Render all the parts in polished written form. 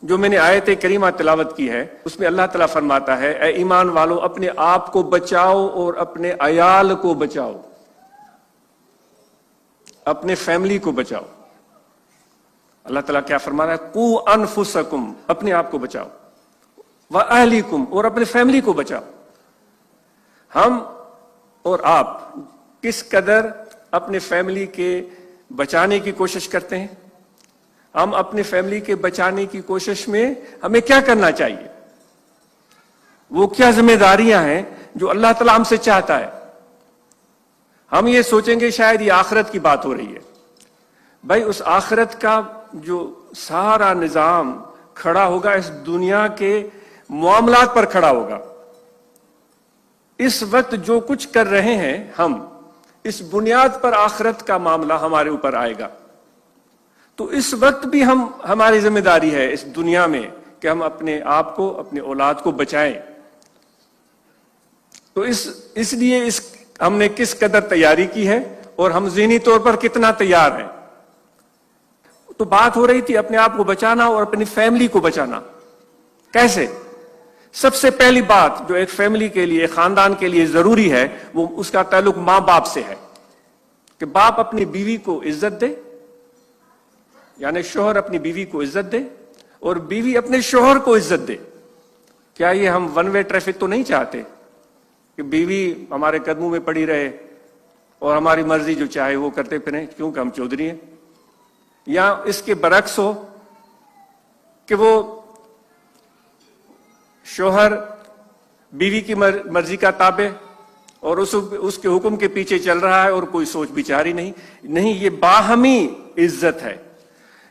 جو میں نے آیت کریمہ تلاوت کی ہے اس میں اللہ تعالیٰ فرماتا ہے اے ایمان والو اپنے آپ کو بچاؤ اور اپنے عیال کو بچاؤ، اپنے فیملی کو بچاؤ۔ اللہ تعالیٰ کیا فرما رہا ہے؟ قو انفسکم، اپنے آپ کو بچاؤ، واہلیکم، اور اپنے فیملی کو بچاؤ۔ ہم اور آپ کس قدر اپنے فیملی کے بچانے کی کوشش کرتے ہیں؟ ہم اپنے فیملی کے بچانے کی کوشش میں ہمیں کیا کرنا چاہیے؟ وہ کیا ذمہ داریاں ہیں جو اللہ تعالیٰ ہم سے چاہتا ہے؟ ہم یہ سوچیں گے شاید یہ آخرت کی بات ہو رہی ہے۔ بھائی اس آخرت کا جو سارا نظام کھڑا ہوگا اس دنیا کے معاملات پر کھڑا ہوگا۔ اس وقت جو کچھ کر رہے ہیں ہم، اس بنیاد پر آخرت کا معاملہ ہمارے اوپر آئے گا۔ تو اس وقت بھی ہماری ذمہ داری ہے اس دنیا میں کہ ہم اپنے آپ کو، اپنے اولاد کو بچائیں۔ تو اس لیے ہم نے کس قدر تیاری کی ہے اور ہم ذہنی طور پر کتنا تیار ہیں۔ تو بات ہو رہی تھی اپنے آپ کو بچانا اور اپنی فیملی کو بچانا۔ کیسے؟ سب سے پہلی بات جو ایک فیملی کے لیے، ایک خاندان کے لیے ضروری ہے، وہ اس کا تعلق ماں باپ سے ہے کہ باپ اپنی بیوی کو عزت دے، یعنی شوہر اپنی بیوی کو عزت دے اور بیوی اپنے شوہر کو عزت دے۔ کیا یہ ہم ون وے ٹریفک تو نہیں چاہتے کہ بیوی ہمارے قدموں میں پڑی رہے اور ہماری مرضی جو چاہے وہ کرتے پھریں کیونکہ ہم چودھری ہیں؟ یا اس کے برعکس ہو کہ وہ شوہر بیوی کی مرضی کا تابع اور اس کے حکم کے پیچھے چل رہا ہے اور کوئی سوچ بچاری نہیں۔ یہ باہمی عزت ہے۔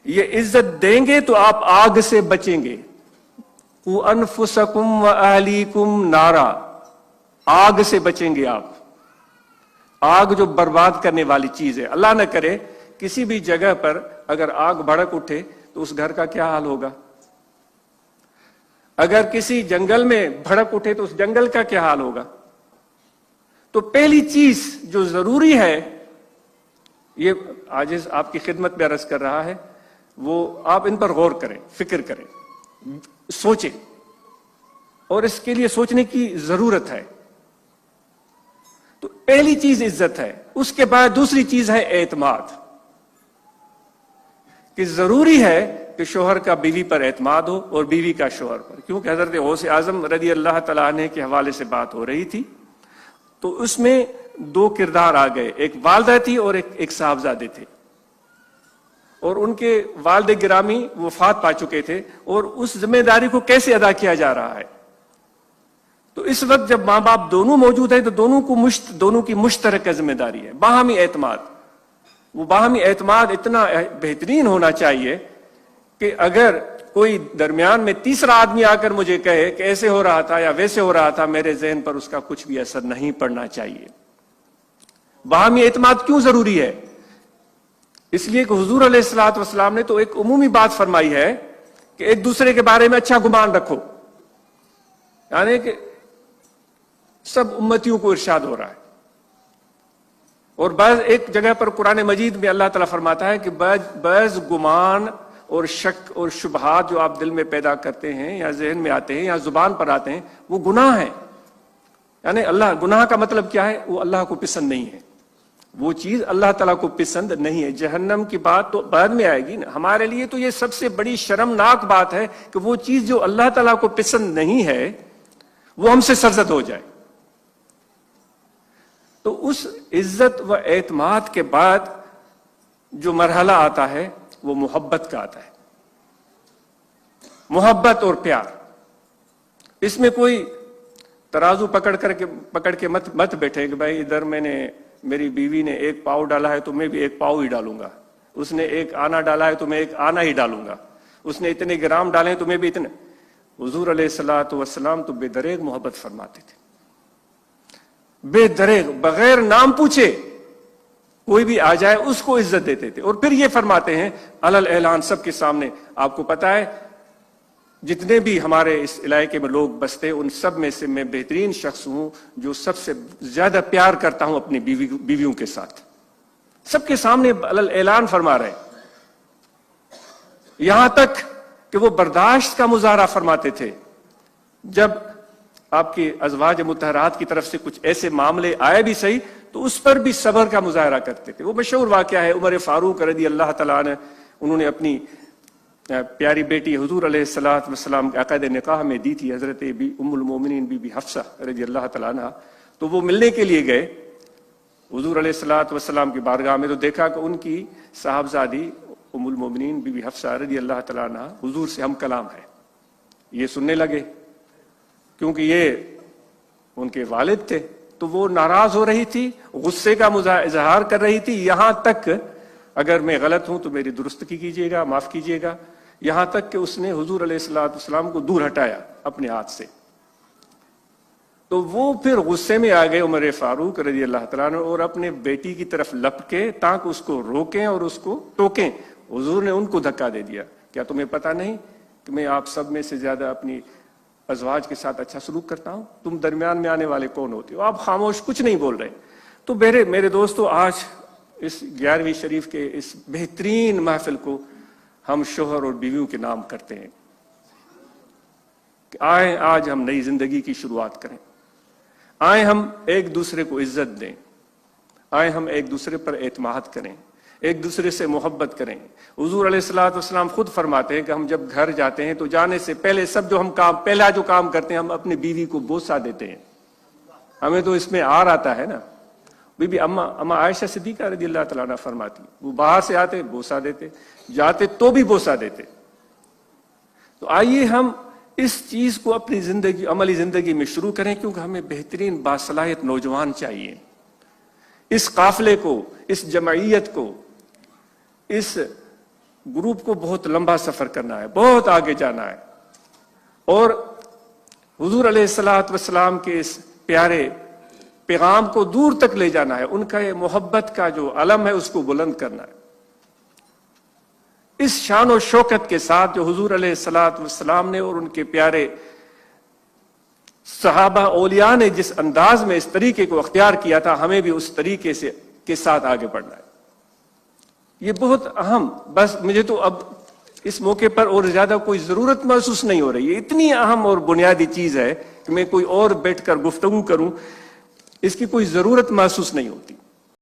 یہ عزت دیں گے تو آپ آگ سے بچیں گے۔ قُوا انفسکم واہلیکم نارا، آگ سے بچیں گے آپ۔ آگ جو برباد کرنے والی چیز ہے، اللہ نہ کرے کسی بھی جگہ پر اگر آگ بھڑک اٹھے تو اس گھر کا کیا حال ہوگا؟ اگر کسی جنگل میں بھڑک اٹھے تو اس جنگل کا کیا حال ہوگا؟ تو پہلی چیز جو ضروری ہے، یہ عاجز آپ کی خدمت میں عرض کر رہا ہے، وہ آپ ان پر غور کریں، فکر کریں، سوچیں، اور اس کے لیے سوچنے کی ضرورت ہے۔ تو پہلی چیز عزت ہے۔ اس کے بعد دوسری چیز ہے اعتماد، کہ ضروری ہے کہ شوہر کا بیوی پر اعتماد ہو اور بیوی کا شوہر پر، کیونکہ حضرت غوث اعظم رضی اللہ تعالیٰ عنہ کے حوالے سے بات ہو رہی تھی۔ تو اس میں دو کردار آ گئے، ایک والدہ تھی اور ایک صاحبزادے تھے، اور ان کے والد گرامی وفات پا چکے تھے، اور اس ذمہ داری کو کیسے ادا کیا جا رہا ہے؟ تو اس وقت جب ماں باپ دونوں موجود ہیں تو دونوں کی مشترکہ ذمہ داری ہے، باہمی اعتماد۔ وہ باہمی اعتماد اتنا بہترین ہونا چاہیے کہ اگر کوئی درمیان میں تیسرا آدمی آ کر مجھے کہے کہ ایسے ہو رہا تھا یا ویسے ہو رہا تھا، میرے ذہن پر اس کا کچھ بھی اثر نہیں پڑنا چاہیے۔ باہمی اعتماد کیوں ضروری ہے؟ اس لیے کہ حضور علیہ الصلوۃ والسلام نے تو ایک عمومی بات فرمائی ہے کہ ایک دوسرے کے بارے میں اچھا گمان رکھو، یعنی کہ سب امتیوں کو ارشاد ہو رہا ہے۔ اور بعض ایک جگہ پر قرآن مجید میں اللہ تعالیٰ فرماتا ہے کہ بعض گمان اور شک اور شبہات جو آپ دل میں پیدا کرتے ہیں یا ذہن میں آتے ہیں یا زبان پر آتے ہیں، وہ گناہ ہیں۔ یعنی گناہ کا مطلب کیا ہے؟ وہ اللہ کو پسند نہیں ہے، وہ چیز اللہ تعالیٰ کو پسند نہیں ہے۔ جہنم کی بات تو بعد میں آئے گی نا۔ ہمارے لیے تو یہ سب سے بڑی شرمناک بات ہے کہ وہ چیز جو اللہ تعالیٰ کو پسند نہیں ہے وہ ہم سے سرزد ہو جائے۔ تو اس عزت و اعتماد کے بعد جو مرحلہ آتا ہے وہ محبت کا آتا ہے، محبت اور پیار۔ اس میں کوئی ترازو پکڑ کے مت بیٹھے کہ بھائی ادھر میری بیوی نے ایک پاؤ ڈالا ہے تو میں بھی ایک پاؤ ہی ڈالوں گا، اس نے ایک آنا ڈالا ہے تو میں ایک آنا ہی ڈالوں گا، اس نے اتنے گرام ڈالے ہیں تو میں بھی اتنے۔ حضور علیہ الصلوۃ والسلام تو بے دریغ محبت فرماتے تھے، بے دریغ، بغیر نام پوچھے کوئی بھی آ جائے اس کو عزت دیتے تھے۔ اور پھر یہ فرماتے ہیں علل اعلان، سب کے سامنے، آپ کو پتا ہے جتنے بھی ہمارے اس علاقے میں لوگ بستے ان سب میں سے میں بہترین شخص ہوں جو سب سے زیادہ پیار کرتا ہوں اپنی بیویوں کے ساتھ۔ سب کے سامنے علل اعلان فرما رہے، یہاں تک کہ وہ برداشت کا مظاہرہ فرماتے تھے. جب آپ کے ازواج مطہرات کی طرف سے کچھ ایسے معاملے آئے بھی صحیح تو اس پر بھی صبر کا مظاہرہ کرتے تھے. وہ مشہور واقعہ ہے عمر فاروق رضی اللہ تعالیٰ عنہ, انہوں نے اپنی پیاری بیٹی حضور علیہ الصلوۃ والسلام کے عقد نکاح میں دی تھی, حضرت ام المومنین بی بی حفصہ رضی اللہ تعالیٰ عنہ. تو وہ ملنے کے لیے گئے حضور علیہ الصلوۃ والسلام کی بارگاہ میں, تو دیکھا کہ ان کی صاحبزادی ام المومنین بی بی حفصہ رضی اللہ تعالیٰ عنہ حضور سے ہم کلام ہے. یہ سننے لگے کیونکہ یہ ان کے والد تھے, تو وہ ناراض ہو رہی تھی, غصے کا اظہار کر رہی تھی, یہاں تک اگر میں غلط ہوں تو میری درستگی کیجیے گا, معاف کیجیے گا, یہاں تک کہ اس نے حضور علیہ الصلوۃ والسلام کو دور ہٹایا اپنے ہاتھ سے. تو وہ پھر غصے میں آ گئے عمر فاروق رضی اللہ تعالیٰ عنہ, اور اپنے بیٹی کی طرف لپکے تاکہ اس کو روکیں اور اس کو ٹوکیں. حضور نے ان کو دھکا دے دیا, کیا تمہیں پتہ نہیں کہ میں آپ سب میں سے زیادہ اپنی ازواج کے ساتھ اچھا سلوک کرتا ہوں, تم درمیان میں آنے والے کون ہوتے ہو؟ آپ خاموش, کچھ نہیں بول رہے. تو میرے دوستو, آج اس 11ویں شریف کے اس بہترین محفل کو ہم شوہر اور بیویوں کے نام کرتے ہیں کہ آئیں آج ہم نئی زندگی کی شروعات کریں, آئیں ہم ایک دوسرے کو عزت دیں, آئیں ہم ایک دوسرے پر اعتماد کریں, ایک دوسرے سے محبت کریں. حضور علیہ الصلوۃ والسلام خود فرماتے ہیں کہ ہم جب گھر جاتے ہیں تو جانے سے پہلے پہلا جو کام کرتے ہیں ہم اپنی بیوی کو بوسہ دیتے ہیں. ہمیں تو اس میں آر آتا ہے نا. بی بی اما عائشہ صدیقہ رضی اللہ تعالیٰ عنہ فرماتی, وہ باہر سے آتے بوسہ دیتے, جاتے تو بھی بوسہ دیتے. تو آئیے ہم اس چیز کو اپنی زندگی, عملی زندگی میں شروع کریں, کیونکہ ہمیں بہترین باصلاحیت نوجوان چاہیے. اس قافلے کو, اس جمعیت کو, اس گروپ کو بہت لمبا سفر کرنا ہے, بہت آگے جانا ہے, اور حضور علیہ الصلوۃ والسلام کے اس پیارے پیغام کو دور تک لے جانا ہے. ان کا یہ محبت کا جو علم ہے اس کو بلند کرنا ہے. اس شان و شوکت کے ساتھ جو حضور علیہ الصلوۃ والسلام نے اور ان کے پیارے صحابہ اولیاء نے جس انداز میں اس طریقے کو اختیار کیا تھا, ہمیں بھی اس طریقے سے کے ساتھ آگے بڑھنا ہے. یہ بہت اہم, بس مجھے تو اب اس موقع پر اور زیادہ کوئی ضرورت محسوس نہیں ہو رہی. یہ اتنی اہم اور بنیادی چیز ہے کہ میں کوئی اور بیٹھ کر گفتگو کروں, اس کی کوئی ضرورت محسوس نہیں ہوتی.